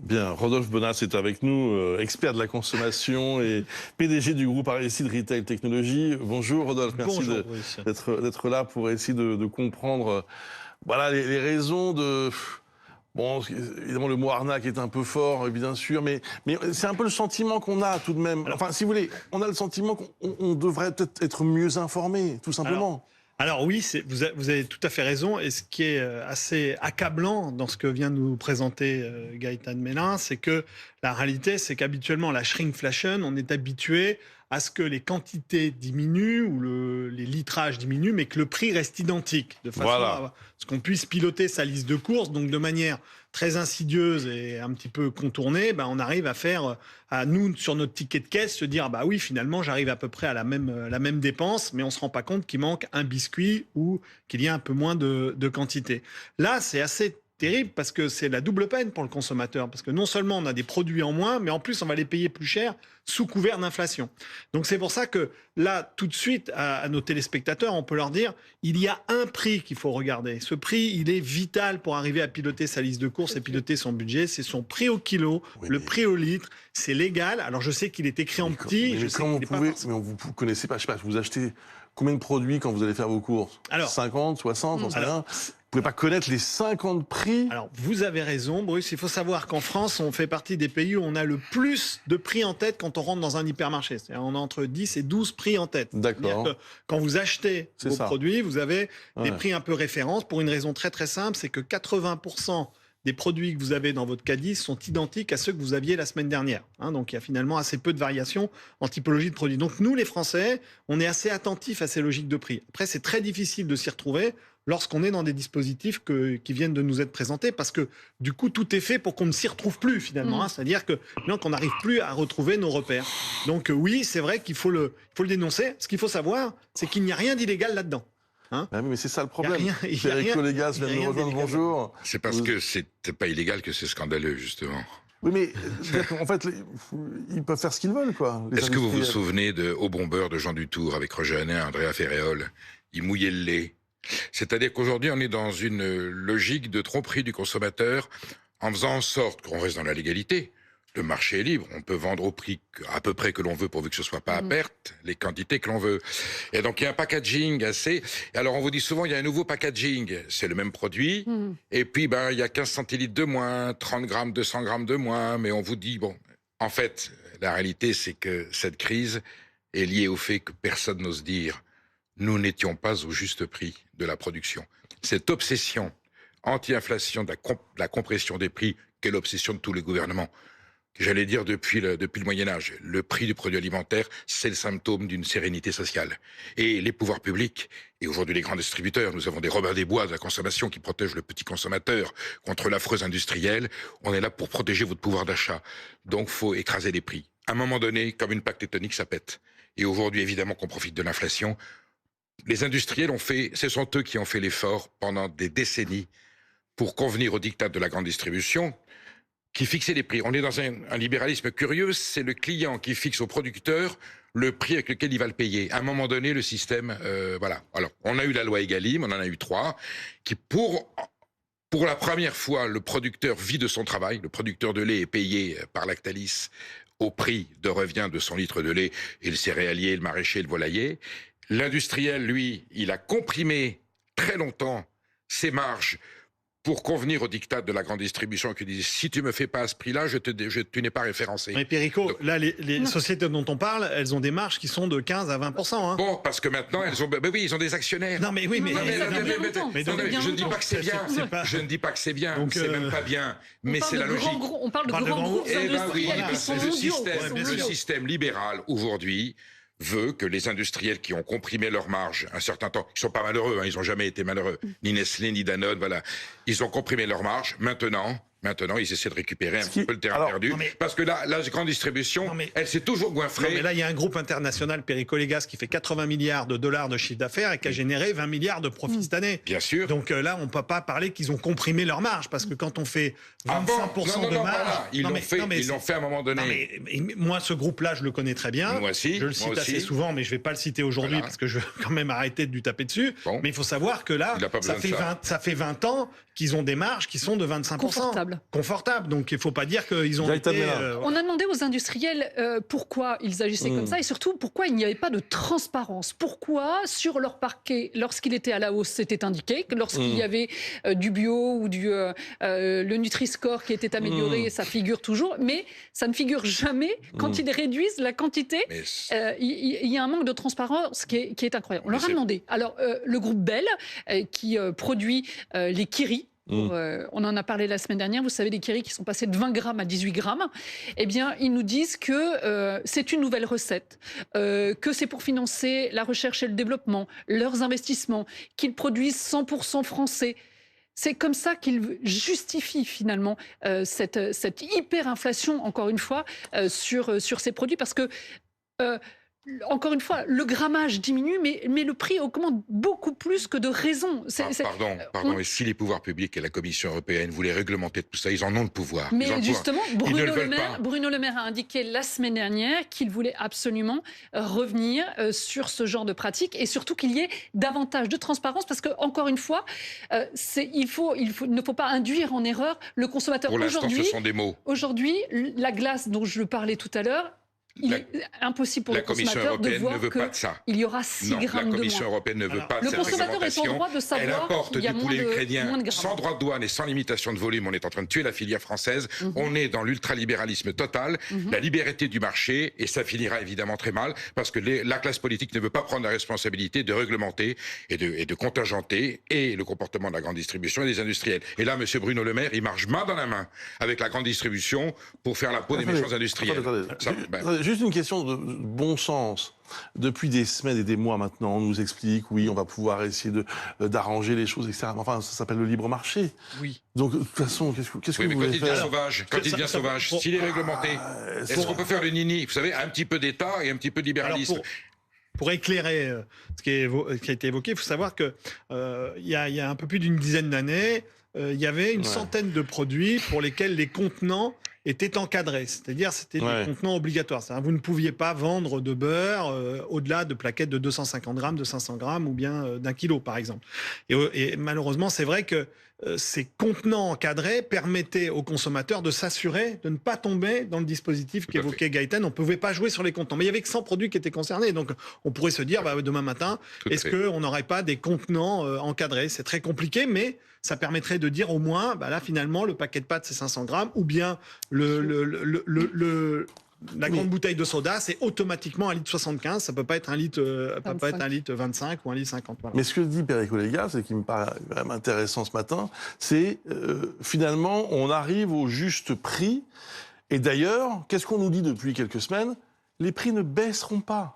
Bien, Rodolphe Bonas est avec nous, expert de la consommation et PDG du groupe Aristide Retail Technologies. Bonjour Rodolphe, merci d'être là pour essayer de comprendre voilà, les raisons de... Bon, évidemment, le mot arnaque est un peu fort, bien sûr, mais c'est un peu le sentiment qu'on a tout de même. Enfin, si vous voulez, on a le sentiment qu'on devrait peut-être être mieux informé, tout simplement. Alors oui, vous avez tout à fait raison. Et ce qui est assez accablant dans ce que vient de nous présenter Gaëtan Mélin, c'est que la réalité, c'est qu'habituellement, la shrinkflation, on est habitué à ce que les quantités diminuent ou les litrages diminuent, mais que le prix reste identique, de façon à ce qu'on puisse piloter sa liste de courses. Donc de manière très insidieuse et un petit peu contournée, on arrive à faire, à nous, sur notre ticket de caisse, se dire, bah oui, finalement, j'arrive à peu près à la même dépense, mais on se rend pas compte qu'il manque un biscuit ou qu'il y a un peu moins de quantité. Là, c'est assez terrible parce que c'est la double peine pour le consommateur. Parce que non seulement on a des produits en moins, mais en plus on va les payer plus cher sous couvert d'inflation. Donc c'est pour ça que là, tout de suite, à nos téléspectateurs, on peut leur dire, il y a un prix qu'il faut regarder. Ce prix, il est vital pour arriver à piloter sa liste de courses et piloter son budget. C'est son prix au kilo, le prix au litre. C'est légal. Alors je sais qu'il est écrit en petit. Mais comment vous pouvez, vous connaissez pas, je sais pas, vous achetez combien de produits quand vous allez faire vos courses? Alors, 50, 60, j'en sais rien. Vous pouvez pas connaître les 50 prix? Alors, vous avez raison, Bruce. Il faut savoir qu'en France, on fait partie des pays où on a le plus de prix en tête quand on rentre dans un hypermarché. C'est-à-dire, on a entre 10 et 12 prix en tête. D'accord. Quand vous achetez vos produits, vous avez des prix un peu référence pour une raison très très simple, c'est que 80% des produits que vous avez dans votre caddie sont identiques à ceux que vous aviez la semaine dernière. Donc, il y a finalement assez peu de variations en typologie de produits. Donc, nous, les Français, on est assez attentifs à ces logiques de prix. Après, c'est très difficile de s'y retrouver lorsqu'on est dans des dispositifs qui viennent de nous être présentés, parce que du coup, tout est fait pour qu'on ne s'y retrouve plus finalement. C'est-à-dire qu'on n'arrive plus à retrouver nos repères. Donc oui, c'est vrai qu'il faut le dénoncer. Ce qu'il faut savoir, c'est qu'il n'y a rien d'illégal là-dedans. Mais c'est ça le problème. Eric Colégas vient de nous rejoindre, bonjour. C'est parce que c'est pas illégal que c'est scandaleux, justement. Oui, mais en fait, ils peuvent faire ce qu'ils veulent, quoi. Est-ce que vous vous souvenez de Au bon beurre de Jean Dutour avec Roger Hanin et Andrea Ferréol? Ils mouillaient le lait. C'est-à-dire qu'aujourd'hui, on est dans une logique de tromperie du consommateur en faisant en sorte qu'on reste dans la légalité. Le marché est libre, on peut vendre au prix à peu près que l'on veut pourvu que ce soit pas à perte, les quantités que l'on veut. Et donc il y a un packaging assez... Alors on vous dit souvent il y a un nouveau packaging, c'est le même produit, et puis il y a 15 centilitres de moins, 30 grammes, 200 grammes de moins, mais on vous dit, bon, en fait, la réalité c'est que cette crise est liée au fait que personne n'ose dire nous n'étions pas au juste prix de la production. Cette obsession anti-inflation de la compression des prix, qu'est l'obsession de tous les gouvernements, j'allais dire depuis le Moyen-Âge. Le prix du produit alimentaire, c'est le symptôme d'une sérénité sociale. Et les pouvoirs publics, et aujourd'hui les grands distributeurs, nous avons des Robin des Bois de la consommation qui protègent le petit consommateur contre l'affreuse industrielle. On est là pour protéger votre pouvoir d'achat. Donc, faut écraser les prix. À un moment donné, comme une plaque tectonique, ça pète. Et aujourd'hui, évidemment, qu'on profite de l'inflation. Les industriels ce sont eux qui ont fait l'effort pendant des décennies pour convenir au diktat de la grande distribution, qui fixait les prix. On est dans un libéralisme curieux, c'est le client qui fixe au producteur le prix avec lequel il va le payer. À un moment donné, le système, voilà. Alors, on a eu la loi Egalim, on en a eu 3, qui pour la première fois, le producteur vit de son travail. Le producteur de lait est payé par Lactalis au prix de revient de son litre de lait, et le céréalier, le maraîcher, le volailler. L'industriel, lui, il a comprimé très longtemps ses marges pour convenir au diktat de la grande distribution qui disait si tu me fais pas à ce prix-là, tu n'es pas référencé. Mais Perico, là, les sociétés dont on parle, elles ont des marges qui sont de 15 à 20%. Bon, parce que maintenant, elles ont... oui, ils ont des actionnaires. Non, mais oui, mais... je ne dis pas que c'est bien. Je ne dis pas que c'est bien. C'est même pas bien. Mais c'est la logique. On parle de grands groupes industriels qui sont mondiaux. Le système libéral, aujourd'hui, veut que les industriels qui ont comprimé leurs marges un certain temps, ils sont pas malheureux, ils ont jamais été malheureux, ni Nestlé, ni Danone, voilà, ils ont comprimé leurs marges, Maintenant, ils essaient de récupérer un petit peu le terrain perdu. Parce que là, la grande distribution, elle s'est toujours goinfrée. Non, mais là, il y a un groupe international, Perico Légas, qui fait 80 milliards de dollars de chiffre d'affaires et qui a généré 20 milliards de profits cette année. Bien sûr. Donc là, on ne peut pas parler qu'ils ont comprimé leur marge. Parce que quand on fait 25% de marge... Ils l'ont fait à un moment donné. Mais moi, ce groupe-là, je le connais très bien. Moi aussi. Je le cite assez souvent, mais je ne vais pas le citer aujourd'hui parce que je veux quand même arrêter de lui taper dessus. Bon. Mais il faut savoir que là, ça fait 20 ans qu'ils ont des marges qui sont de 25%. confortable. Donc il ne faut pas dire qu'ils ont été... On a demandé aux industriels pourquoi ils agissaient comme ça et surtout pourquoi il n'y avait pas de transparence. Pourquoi sur leur parquet, lorsqu'il était à la hausse, c'était indiqué, que lorsqu'il y avait du bio ou le Nutri-Score qui était amélioré, ça figure toujours, mais ça ne figure jamais quand ils réduisent la quantité. Il y a un manque de transparence qui est incroyable. On leur a demandé. Alors, le groupe Bell, qui produit les Kiri, on en a parlé la semaine dernière, vous savez, des Kiri qui sont passés de 20 grammes à 18 grammes, eh bien, ils nous disent que c'est une nouvelle recette, que c'est pour financer la recherche et le développement, leurs investissements, qu'ils produisent 100% français. C'est comme ça qu'ils justifient finalement cette hyperinflation, encore une fois, sur ces produits, parce que... encore une fois, le grammage diminue, mais le prix augmente beaucoup plus que de raison. Pardon, mais si les pouvoirs publics et la Commission européenne voulaient réglementer tout ça, ils en ont le pouvoir. Mais justement, Bruno Le Maire a indiqué la semaine dernière qu'il voulait absolument revenir sur ce genre de pratique et surtout qu'il y ait davantage de transparence parce que, encore une fois, il ne faut pas induire en erreur le consommateur. Pour l'instant, ce sont des mots. Aujourd'hui, la glace dont je parlais tout à l'heure, il est impossible pour le consommateur de voir qu'il y aura 6 grammes de moins. La Commission européenne ne veut pas de cette réglementation. Le consommateur est en droit de savoir Elle importe qu'il y a du poulet ukrainien sans droit de douane et sans limitation de volume. On est en train de tuer la filière française. On est dans l'ultralibéralisme total, la liberté du marché, et ça finira évidemment très mal parce que la classe politique ne veut pas prendre la responsabilité de réglementer et de contingenter et le comportement de la grande distribution et des industriels. Et là, M. Bruno Le Maire, il marche main dans la main avec la grande distribution pour faire la peau des méchants industriels. Juste une question de bon sens. Depuis des semaines et des mois maintenant, on nous explique, oui, on va pouvoir essayer d'arranger les choses, etc. Enfin, ça s'appelle le libre marché. Oui. Donc, de toute façon, qu'est-ce que vous voulez faire ? Quand il devient sauvage, s'il est réglementé, est-ce qu'on peut faire le nini ? Vous savez, un petit peu d'État et un petit peu de libéralisme. Alors pour éclairer ce qui a été évoqué, il faut savoir qu'il y a un peu plus d'une dizaine d'années, il y avait une centaine de produits pour lesquels les contenants étaient encadrés, c'est-à-dire c'était des contenants obligatoires. Vous ne pouviez pas vendre de beurre au-delà de plaquettes de 250 grammes, de 500 grammes ou bien d'1 kilo, par exemple. Et malheureusement, c'est vrai que ces contenants encadrés permettaient aux consommateurs de s'assurer de ne pas tomber dans le dispositif qu'évoquait Gaëtan. On ne pouvait pas jouer sur les contenants. Mais il n'y avait que 100 produits qui étaient concernés. Donc on pourrait se dire, demain matin, est-ce qu'on n'aurait pas des contenants encadrés ? C'est très compliqué, mais ça permettrait de dire au moins, là finalement, le paquet de pâtes c'est 500 grammes, ou bien la grande bouteille de soda, c'est automatiquement 1,75 litre. Ça peut pas être 1 litre, pas être 1 litre 25 ou 1 litre 50. Voilà. Mais ce que dit Perico Léga, c'est qui me paraît quand même intéressant ce matin, c'est finalement, on arrive au juste prix. Et d'ailleurs, qu'est-ce qu'on nous dit depuis quelques semaines ? Les prix ne baisseront pas.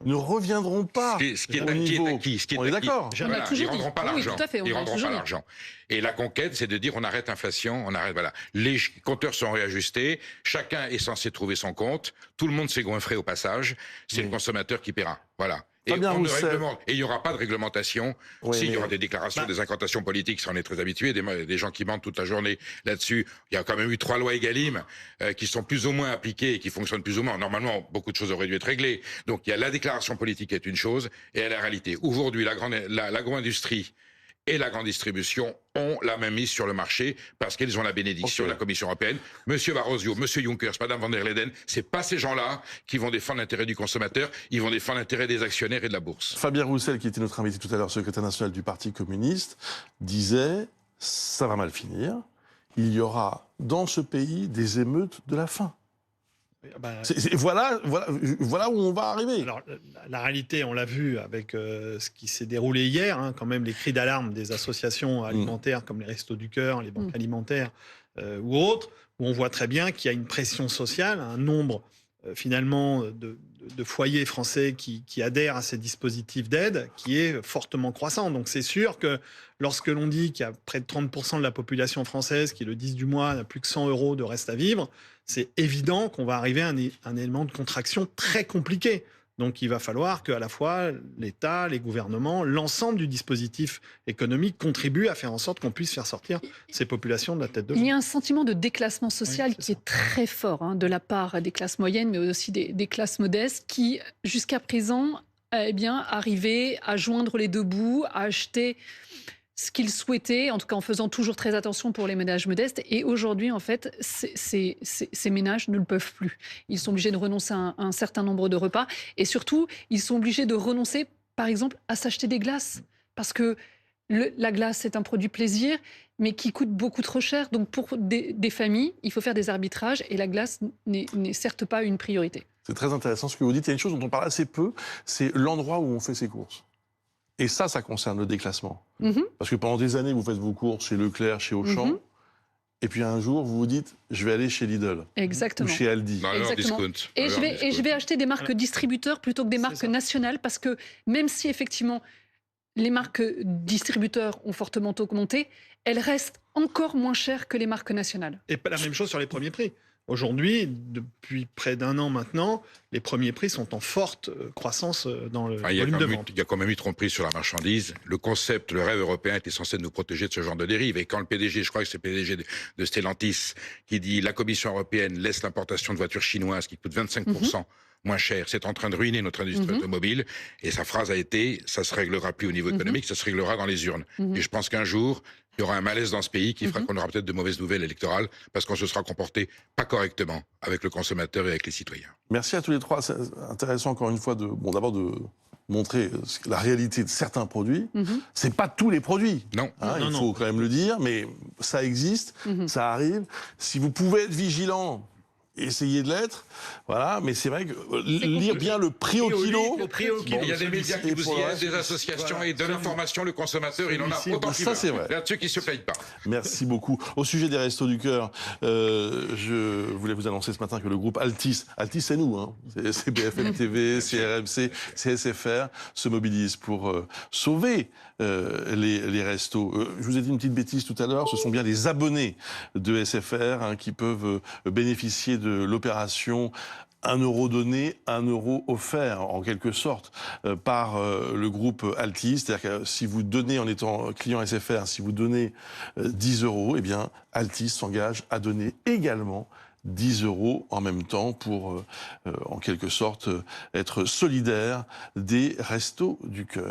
Ne reviendront pas. Ce qui est acquis. On est d'accord. Ils ne rendront pas l'argent. Ils rendront pas l'argent. Et la conquête, c'est de dire on arrête l'inflation, on arrête. Voilà. Les compteurs sont réajustés. Chacun est censé trouver son compte. Tout le monde s'est goinfré au passage. C'est le consommateur qui paiera. Voilà. Et il n'y aura pas de réglementation. Il y aura des déclarations, des incantations politiques, ça on est très habitué, des gens qui mentent toute la journée là-dessus. Il y a quand même eu 3 lois Egalim qui sont plus ou moins appliquées et qui fonctionnent plus ou moins. Normalement, beaucoup de choses auraient dû être réglées. Donc il y a la déclaration politique qui est une chose et la réalité. Aujourd'hui, l'agro-industrie et la grande distribution ont la même mise sur le marché parce qu'ils ont la bénédiction de la Commission européenne. Monsieur Barroso, Monsieur Juncker, Madame von der Leyen, c'est pas ces gens-là qui vont défendre l'intérêt du consommateur, ils vont défendre l'intérêt des actionnaires et de la bourse. Fabien Roussel, qui était notre invité tout à l'heure, secrétaire national du Parti communiste, disait « ça va mal finir, il y aura dans ce pays des émeutes de la faim ». Voilà où on va arriver. Alors, la réalité, on l'a vu avec ce qui s'est déroulé hier, quand même les cris d'alarme des associations alimentaires comme les Restos du Cœur, les banques alimentaires ou autres, où on voit très bien qu'il y a une pression sociale, un nombre finalement de foyers français qui adhèrent à ces dispositifs d'aide qui est fortement croissant. Donc c'est sûr que lorsque l'on dit qu'il y a près de 30% de la population française qui, le 10 du mois, n'a plus que 100 € de reste à vivre, c'est évident qu'on va arriver à un élément de contraction très compliqué. Donc il va falloir qu'à la fois l'État, les gouvernements, l'ensemble du dispositif économique contribuent à faire en sorte qu'on puisse faire sortir ces populations de la tête de l'eau. Il y a un sentiment de déclassement social qui est très fort de la part des classes moyennes, mais aussi des classes modestes qui, jusqu'à présent, arrivaient à joindre les deux bouts, à acheter ce qu'ils souhaitaient, en tout cas en faisant toujours très attention pour les ménages modestes. Et aujourd'hui, en fait, ces ménages ne le peuvent plus. Ils sont obligés de renoncer à un certain nombre de repas. Et surtout, ils sont obligés de renoncer, par exemple, à s'acheter des glaces. Parce que la glace, c'est un produit plaisir, mais qui coûte beaucoup trop cher. Donc pour des familles, il faut faire des arbitrages. Et la glace n'est certes pas une priorité. C'est très intéressant ce que vous dites. Il y a une chose dont on parle assez peu, c'est l'endroit où on fait ses courses. Et ça concerne le déclassement. Parce que pendant des années, vous faites vos courses chez Leclerc, chez Auchan, et puis un jour, vous vous dites, je vais aller chez Lidl. Exactement. Ou chez Aldi. Dans leur discount. Et je vais acheter des marques distributeurs plutôt que des marques nationales, parce que même si effectivement les marques distributeurs ont fortement augmenté, elles restent encore moins chères que les marques nationales. Et pas la même chose sur les premiers prix. Aujourd'hui, depuis près d'un an maintenant, les premiers prix sont en forte croissance dans le volume de vente. Il y a quand même eu tromperie sur la marchandise. Le concept, le rêve européen était censé nous protéger de ce genre de dérive. Et quand le PDG, je crois que c'est le PDG de Stellantis, qui dit la Commission européenne laisse l'importation de voitures chinoises qui coûtent 25% moins cher, c'est en train de ruiner notre industrie automobile. Et sa phrase a été, ça se réglera plus au niveau économique, ça se réglera dans les urnes. Et je pense qu'un jour, il y aura un malaise dans ce pays qui fera qu'on aura peut-être de mauvaises nouvelles électorales parce qu'on se sera comporté pas correctement avec le consommateur et avec les citoyens. Merci à tous les trois. C'est intéressant encore une fois d'abord de montrer la réalité de certains produits. C'est pas tous les produits. Non. Il faut quand même le dire, mais ça existe, ça arrive. Si vous pouvez être vigilant, essayez de l'être, voilà, mais c'est vrai que lire bien le prix au kilo. Il y a des médias qui vous y aident, des associations et de l'information, le consommateur, il en a autant qu'il veut. Ça, c'est vrai. Là-dessus qui ne se payent pas. Merci beaucoup. Au sujet des Restos du Cœur, je voulais vous annoncer ce matin que le groupe Altis c'est nous, hein, c'est BFM TV, c'est RMC, c'est SFR, se mobilise pour sauver les restos. Je vous ai dit une petite bêtise tout à l'heure, ce sont bien les abonnés de SFR qui peuvent bénéficier de l'opération 1 euro donné, 1 euro offert, en quelque sorte, par le groupe Altis. C'est-à-dire que si vous donnez, en étant client SFR, si vous donnez 10 euros, eh bien, Altis s'engage à donner également 10 euros en même temps pour, en quelque sorte, être solidaire des Restos du Cœur.